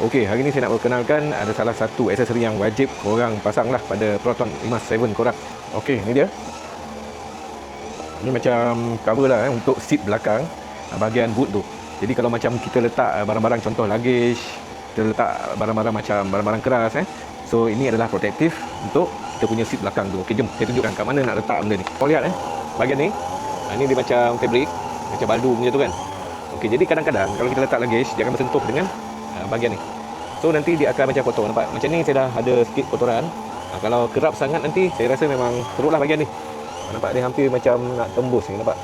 Okey, hari ni saya nak perkenalkan ada salah satu aksesori yang wajib korang pasang lah pada Proton 57 korang. Okey, ni dia. Ni macam cover lah untuk seat belakang bahagian boot tu. Jadi kalau macam kita letak barang-barang contoh luggage, kita letak barang-barang macam barang-barang keras so ini adalah protektif untuk kita punya seat belakang tu. Okey, jom saya tunjukkan kat mana nak letak benda ni. Kau lihat bahagian ni. Ni dia macam fabric, macam baldu punya tu kan. Okey, jadi kadang-kadang kalau kita letak luggage dia akan bersentuh dengan bahagian ni. So nanti dia akan macam kotor, nampak? Macam ni saya dah ada sikit kotoran. Kalau kerap sangat nanti saya rasa memang teruklah bahagian ni. Nampak dia hampir macam nak tembus ni, nampak?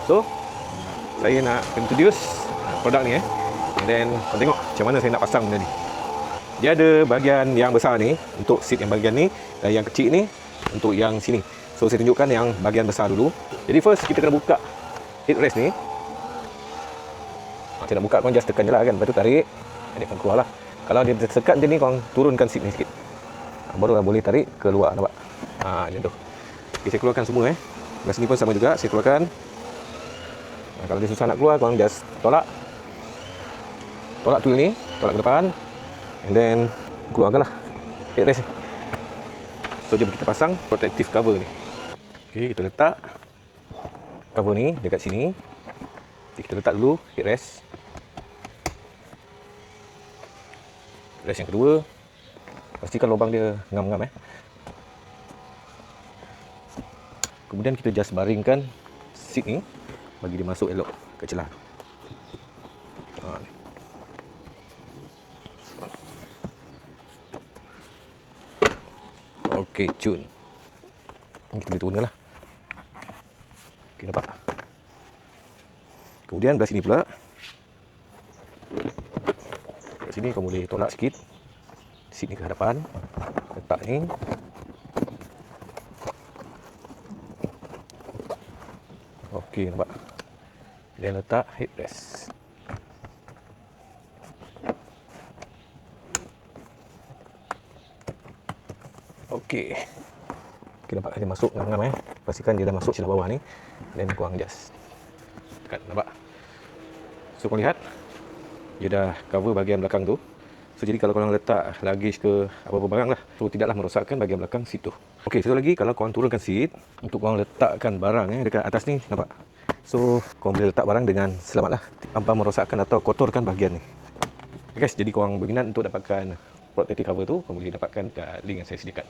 So saya nak introduce produk ni and then kau tengok macam mana saya nak pasang benda ni. Dia ada bahagian yang besar ni untuk seat yang bahagian ni, dan yang kecil ni untuk yang sini. So saya tunjukkan yang bahagian besar dulu. Jadi first kita kena buka headrest ni. Saya nak buka, korang just tekan je lah kan. Lepas tu tarik, dia akan keluar lah. Kalau dia tersekat macam ni, korang turunkan seat ni sikit. Barulah boleh tarik keluar, nampak? Macam tu. Okay, saya keluarkan semua Belah sini pun sama juga, saya keluarkan. Kalau dia susah nak keluar, korang just tolak tool ni, tolak ke depan, and then keluarkan lah headrest ni. So jom kita pasang protective cover ni. Okay, kita letak cover ni dekat sini. Okay, kita letak dulu headrest. Headrest yang kedua, pastikan lubang dia ngam-ngam Kemudian kita just baringkan seat ni bagi dia masuk elok ke celah. Okey, cun. Kita boleh turunkan lah. Okey, nampak? Kemudian belah sini pula. Kat sini kau boleh tolak sikit seat ni ke hadapan. Letak ni. Okey, nampak? Dan letak headrest. Okey. Okey, nampak dia masuk ngam-ngam Pastikan dia dah masuk celah bawah ni. Dan korang just tekan, nampak? So korang lihat dia dah cover bahagian belakang tu. So jadi kalau korang letak luggage ke apa-apa barang lah, so tidaklah merosakkan bahagian belakang seat tu. Okey, satu lagi, kalau korang turunkan seat untuk korang letakkan barang dekat atas ni, nampak? So korang boleh letak barang dengan selamat lah, tanpa merosakkan atau kotorkan bahagian ni. Okay guys, jadi korang berminat untuk dapatkan protective cover tu, korang boleh dapatkan kat link yang saya sediakan.